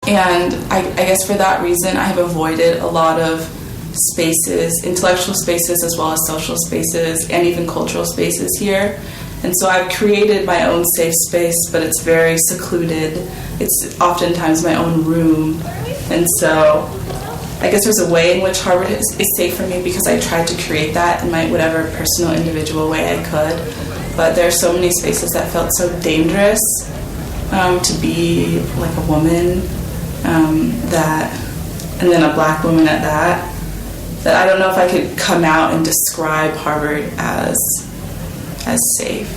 And I guess for that reason, I have avoided a lot of spaces, intellectual spaces as well as social spaces and even cultural spaces here. And so I've created my own safe space, but it's very secluded. It's oftentimes my own room. And so I guess there's a way in which Harvard is safe for me because I tried to create that in my whatever personal, individual way I could. But there are so many spaces that felt so dangerous to be like a woman, and then a black woman at that I don't know if I could come out and describe Harvard as safe.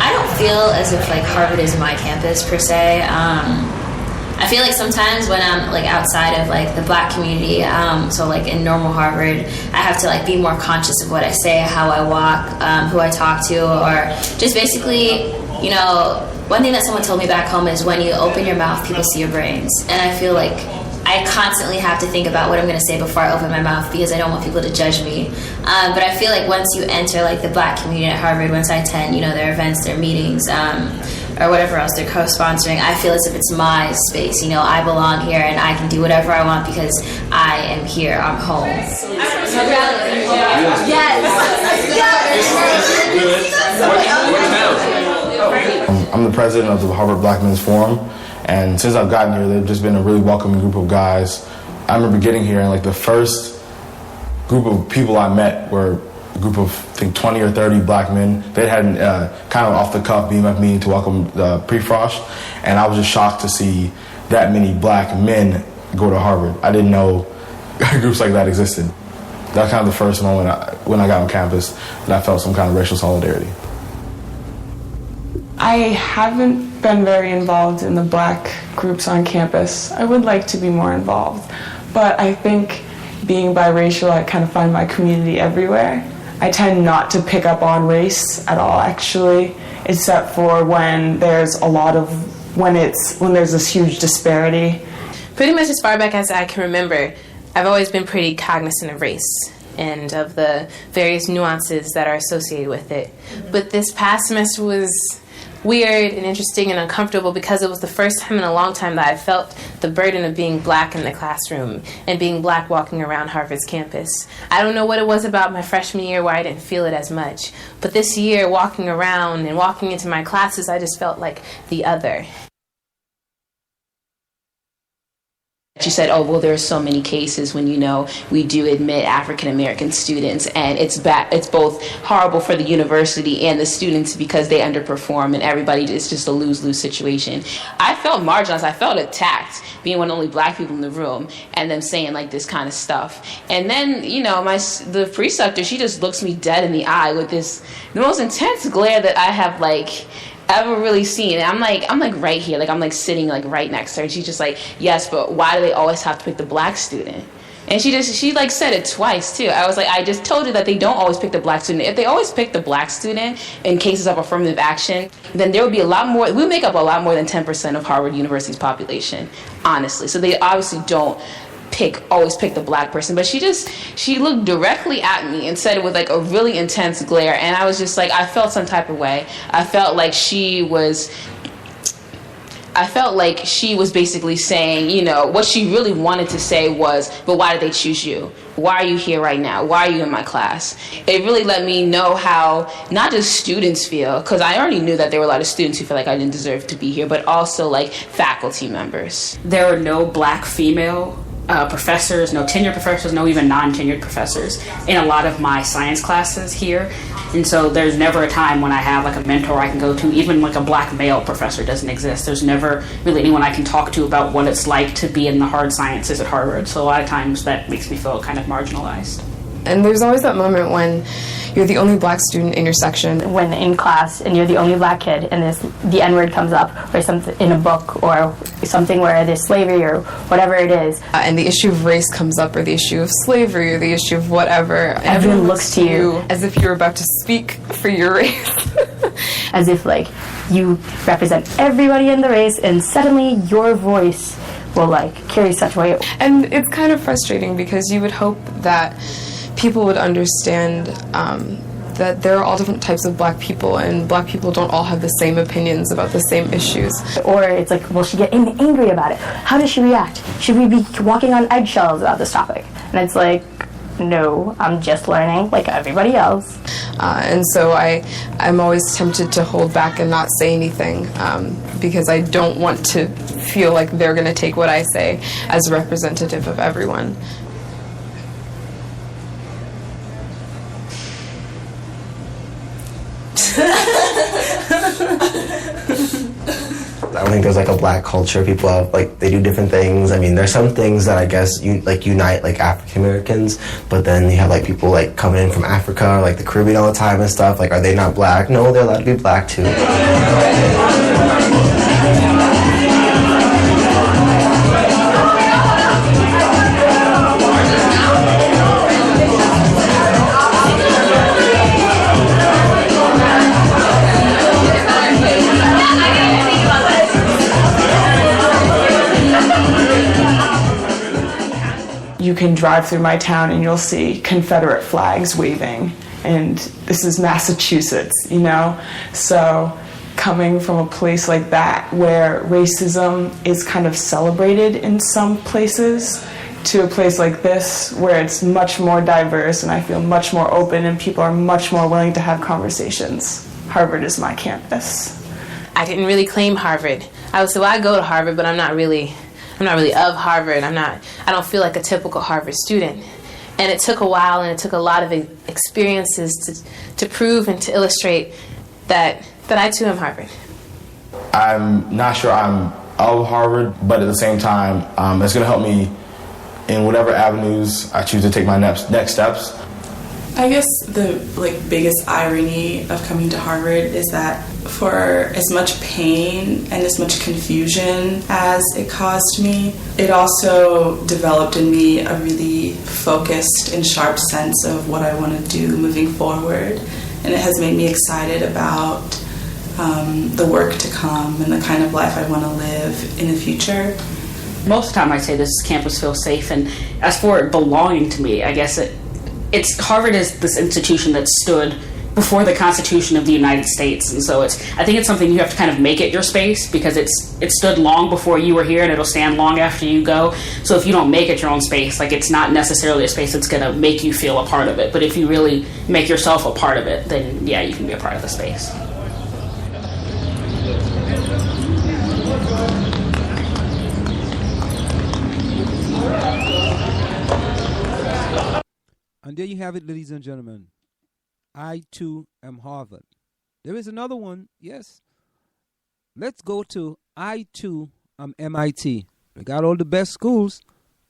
I don't feel as if like Harvard is my campus per se. I feel like sometimes when I'm like outside of like the black community, so like in normal Harvard, I have to like be more conscious of what I say, how I walk, who I talk to, or just basically, you know, one thing that someone told me back home is when you open your mouth, people see your brains. And I feel like I constantly have to think about what I'm going to say before I open my mouth because I don't want people to judge me. But I feel like once you enter like the black community at Harvard, once I attend, you know, their events, their meetings, or whatever else they're co-sponsoring, I feel as if it's my space. You know, I belong here and I can do whatever I want because I am here. I'm home. I'm the president of the Harvard Black Men's Forum, and since I've gotten here, they've just been a really welcoming group of guys. I remember getting here, and like the first group of people I met were a group of, I think, 20 or 30 black men. They had kind of off the cuff BMF meeting to welcome Pre-Frosh, and I was just shocked to see that many black men go to Harvard. I didn't know groups like that existed. That was kind of the first moment when I got on campus that I felt some kind of racial solidarity. I haven't been very involved in the black groups on campus. I would like to be more involved, but I think being biracial, I kind of find my community everywhere. I tend not to pick up on race at all, actually, except for when there's when there's this huge disparity. Pretty much as far back as I can remember, I've always been pretty cognizant of race and of the various nuances that are associated with it. But this past semester was weird and interesting and uncomfortable because it was the first time in a long time that I felt the burden of being black in the classroom and being black walking around Harvard's campus. I don't know what it was about my freshman year where I didn't feel it as much, but this year walking around and walking into my classes, I just felt like the other. She said, oh, well, there are so many cases when, you know, we do admit African-American students, and it's both horrible for the university and the students because they underperform, and everybody, it's just a lose-lose situation. I felt marginalized. I felt attacked being one of the only black people in the room and them saying, like, this kind of stuff. And then, you know, the preceptor, she just looks me dead in the eye with the most intense glare that I have, like, ever really seen. And I'm like right here, like I'm like sitting like right next to her, and she's just like, yes, but why do they always have to pick the black student? And she like said it twice too. I was like, I just told her that they don't always pick the black student. If they always pick the black student in cases of affirmative action, then there would be a lot more. We make up a lot more than 10% of Harvard University's population, honestly. So they obviously don't always pick the black person. But she looked directly at me and said it with like a really intense glare, and I was just like, I felt some type of way. I felt like she was basically saying, you know, what she really wanted to say was, but why did they choose you? Why are you here right now? Why are you in my class? It really let me know how not just students feel, because I already knew that there were a lot of students who feel like I didn't deserve to be here, but also like faculty members. There were no black female professors, no tenured professors, no even non-tenured professors in a lot of my science classes here. And so there's never a time when I have like a mentor I can go to, even like a black male professor doesn't exist. There's never really anyone I can talk to about what it's like to be in the hard sciences at Harvard. So a lot of times that makes me feel kind of marginalized. And there's always that moment when you're the only black student in your section. When in class and you're the only black kid and the N-word comes up, or something in a book, or something where there's slavery or whatever it is. And the issue of race comes up, or the issue of slavery, or the issue of whatever. Everyone looks to you as if you're about to speak for your race. As if like you represent everybody in the race, and suddenly your voice will like carry such weight. And it's kind of frustrating because you would hope that people would understand that there are all different types of black people, and black people don't all have the same opinions about the same issues. Or it's like, will she get angry about it? How does she react? Should we be walking on eggshells about this topic? And it's like, no, I'm just learning like everybody else. And so I'm always tempted to hold back and not say anything because I don't want to feel like they're going to take what I say as representative of everyone. I don't think there's like a black culture. People have like, they do different things. I mean, there's some things that I guess unite like African Americans, but then you have like people like coming in from Africa or like the Caribbean all the time and stuff. Like, are they not black? No, they're allowed to be black too. You can drive through my town and you'll see Confederate flags waving, and this is Massachusetts, you know? So coming from a place like that where racism is kind of celebrated in some places to a place like this where it's much more diverse and I feel much more open and people are much more willing to have conversations. Harvard is my campus. I didn't really claim Harvard. I would say, well, I go to Harvard, but I'm not really of Harvard. I don't feel like a typical Harvard student. And it took a while and it took a lot of experiences to prove and to illustrate that I too am Harvard. I'm not sure I'm of Harvard, but at the same time, it's going to help me in whatever avenues I choose to take my next steps. I guess the biggest irony of coming to Harvard is that for as much pain and as much confusion as it caused me, it also developed in me a really focused and sharp sense of what I want to do moving forward. And it has made me excited about the work to come and the kind of life I want to live in the future. Most of the time I say this campus feels safe, and as for it belonging to me, I guess it's Harvard is this institution that stood before the Constitution of the United States, and so I think it's something you have to kind of make it your space, because it stood long before you were here and it'll stand long after you go. So if you don't make it your own space, it's not necessarily a space that's going to make you feel a part of it, but if you really make yourself a part of it, then yeah, you can be a part of the space. And there you have it, ladies and gentlemen. I, too, am Harvard. There is another one, yes. Let's go to I, too, am MIT. We got all the best schools.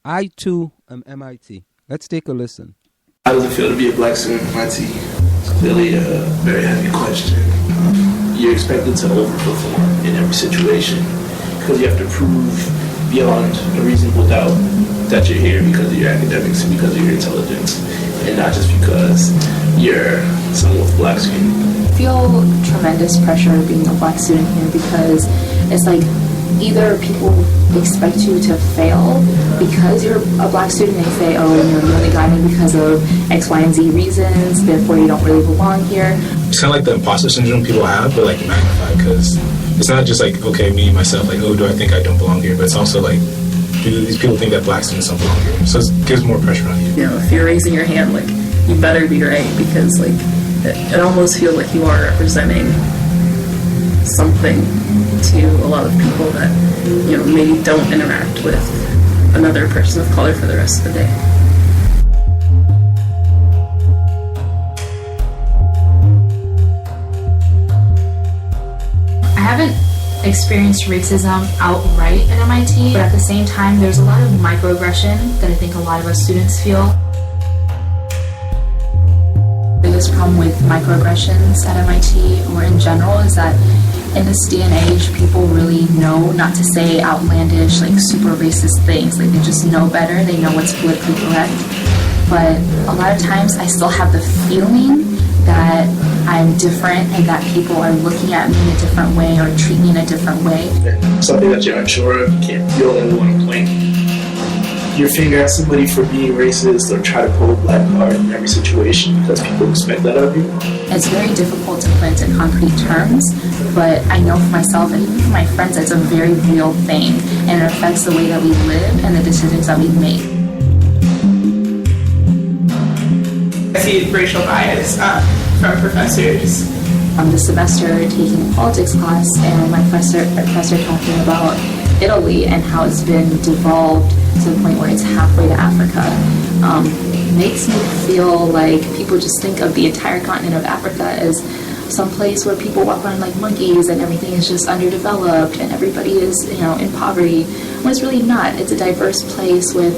I, too, am MIT. Let's take a listen. How does it feel to be a black student at MIT? It's clearly a very heavy question. You're expected to overperform in every situation because you have to prove beyond a reasonable doubt that you're here because of your academics and because of your intelligence, and not just because you're someone with black skin. I feel tremendous pressure being a black student here because it's like either people expect you to fail because you're a black student. They say, oh, you only got in because of X, Y, and Z reasons, therefore you don't really belong here. It's kind of like the imposter syndrome people have, but magnified, because it's not just okay, me, myself, oh, do I think I don't belong here? But it's also do these people think that black students don't belong here? So it gives more pressure on you. If you're raising your hand, you better be right, because it almost feels like you are representing something to a lot of people that maybe don't interact with another person of color for the rest of the day. I haven't experienced racism outright at MIT, but at the same time there's a lot of microaggression that I think a lot of us students feel. The biggest problem with microaggressions at MIT or in general is that in this day and age, people really know not to say outlandish, super racist things. They just know better. They know what's politically correct. But a lot of times, I still have the feeling that I'm different and that people are looking at me in a different way or treat me in a different way. Something that you're unsure of, you don't really want to point your finger at somebody for being racist or try to pull a black card in every situation because people expect that of you. It's very difficult to put into concrete terms, but I know for myself and even for my friends, it's a very real thing, and it affects the way that we live and the decisions that we make. I see racial bias from professors. This semester, taking a politics class, and my professor talking about Italy and how it's been devolved to the point where it's halfway to Africa. Makes me feel like people just think of the entire continent of Africa as some place where people walk around like monkeys and everything is just underdeveloped and everybody is, in poverty. When it's really not. It's a diverse place with,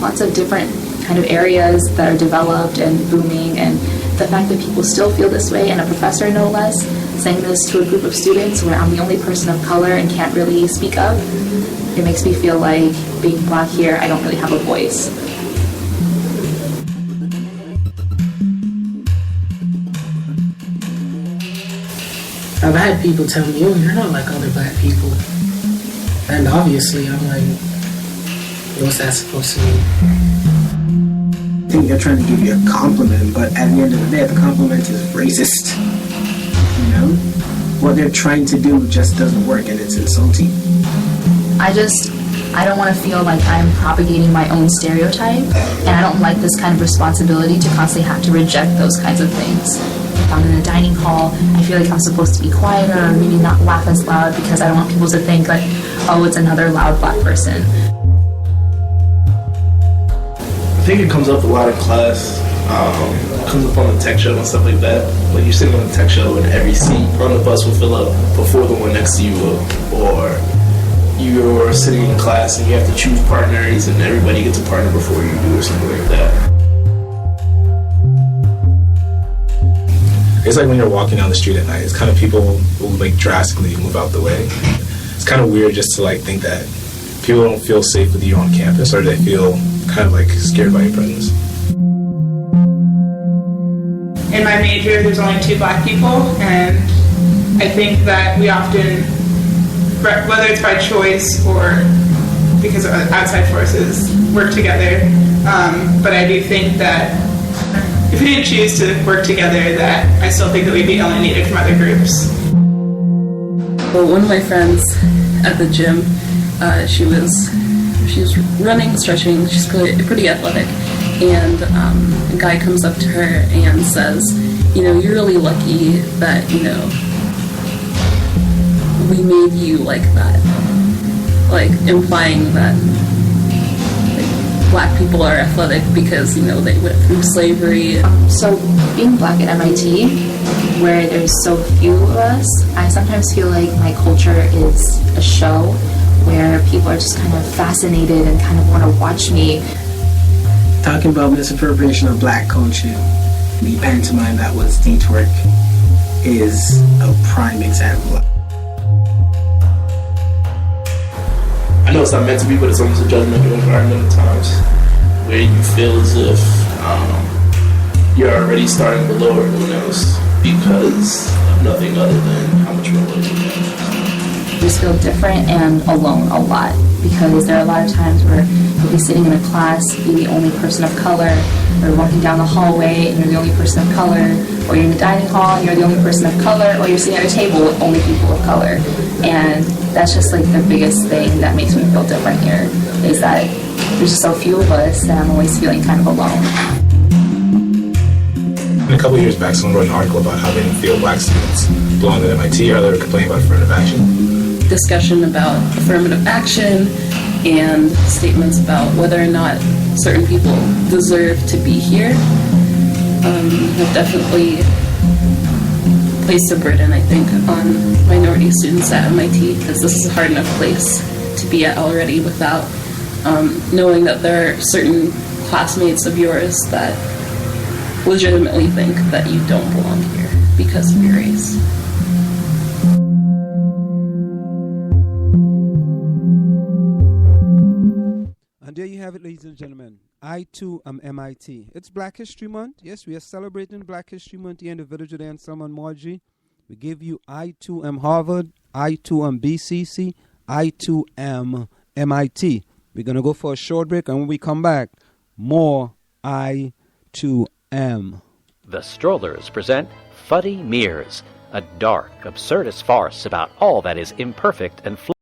lots of different kind of areas that are developed and booming, and the fact that people still feel this way, and a professor no less, saying this to a group of students where I'm the only person of color and can't really speak up, it makes me feel like being Black here, I don't really have a voice. I've had people tell me, oh, you're not like other Black people. And obviously, I'm like, what's that supposed to mean? I think they're trying to give you a compliment, but at the end of the day, the compliment is racist. What they're trying to do just doesn't work, and it's insulting. I don't want to feel like I'm propagating my own stereotype, and I don't like this kind of responsibility to constantly have to reject those kinds of things. If I'm in a dining hall, I feel like I'm supposed to be quieter or maybe not laugh as loud because I don't want people to think like, oh, it's another loud Black person. I think it comes up a lot in class. It comes up on the tech show and stuff like that. Like you're sitting on the tech show and every seat on the bus will fill up before the one next to you will. Or you're sitting in class and you have to choose partners and everybody gets a partner before you do or something like that. It's like when you're walking down the street at night, it's kind of people will like drastically move out the way. It's kind of weird just to like think that people don't feel safe with you on campus, or they feel kind of like scared by your presence. In my major, there's only 2 Black people, and I think that we often, whether it's by choice or because of outside forces, work together. But I do think that if we didn't choose to work together, that I still think that we'd be alienated from other groups. Well, one of my friends at the gym, she was running, stretching. She's pretty athletic, and a guy comes up to her and says, you're really lucky that we made you like that, like implying that Black people are athletic because they went through slavery. So being Black at MIT, where there's so few of us, I sometimes feel like my culture is a show where people are just kind of fascinated and kind of want to watch me. Talking about misappropriation of Black culture, the pantomime that was D-Twerk is a prime example. I know it's not meant to be, but it's almost a judgmental environment at times where you feel as if you're already starting below everyone else because of nothing other than how much more money you have. I just feel different and alone a lot because there are a lot of times where you'll be sitting in a class, be the only person of color, or walking down the hallway and you're the only person of color, or you're in the dining hall and you're the only person of color, or you're sitting at a table with only people of color. And that's just like the biggest thing that makes me feel different here, is that there's just so few of us and I'm always feeling kind of alone. A couple of years back, someone wrote an article about how they didn't feel Black students belonged at MIT, or they were complaining about affirmative action. Discussion about affirmative action and statements about whether or not certain people deserve to be here have definitely placed a burden, I think, on minority students at MIT, because this is a hard enough place to be at already without knowing that there are certain classmates of yours that legitimately think that you don't belong here because of your race. And there you have it, ladies and gentlemen. I too am MIT. It's Black History Month. Yes, we are celebrating Black History Month here in the village of the Anselm and Margie. We give you I too am Harvard, I too am BCC, I too am MIT. We're going to go for a short break, and when we come back, more I too am. The Strollers present Fuddy Mears, a dark, absurdist farce about all that is imperfect and flawed.